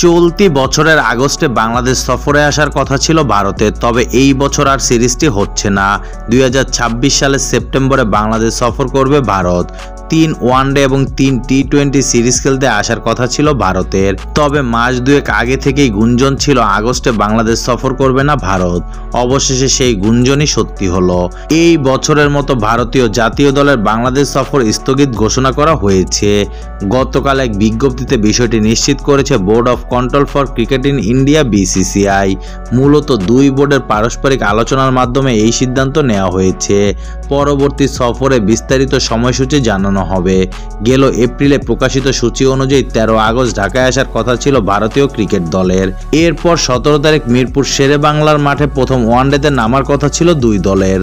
চলতি বছরের আগস্টে বাংলাদেশ সফরে আসার কথা ছিল ভারতের, তবে এই বছর আর সিরিজটি হচ্ছে না। 2026 সালের সেপ্টেম্বরে বাংলাদেশ সফর করবে ভারত। 3 ওয়ানডে এবং 3 টি-20 সিরিজ খেলতে আসার কথা ছিল ভারতের, তবে মাস দুয়েক আগে থেকেই গুঞ্জন ছিল আগস্টে বাংলাদেশ সফর করবে না ভারত। অবশেষে সেই গুঞ্জনই সত্যি হলো। এই বছরের মতো ভারতীয় জাতীয় দলের বাংলাদেশ সফর স্থগিত ঘোষণা করা হয়েছে। গতকাল এক বিজ্ঞপ্তিতে বিষয়টি নিশ্চিত করেছে board of control for cricket in India (BCCI). মূলত দুই বোর্ডের পারস্পরিক আলোচনার মাধ্যমে এই সিদ্ধান্ত নেওয়া হয়েছে। পরবর্তী সফরে বিস্তারিত সময়সূচি জানানো হবে। গেল এপ্রিলে প্রকাশিত সূচি অনুযায়ী 13 আগস্ট ঢাকায় আসার কথা ছিল ভারতীয় ক্রিকেট দলের। এরপর 17 তারিখ মিরপুর শেরে বাংলার মাঠে প্রথম ওয়ানডেতে নামার কথা ছিল দুই দলের।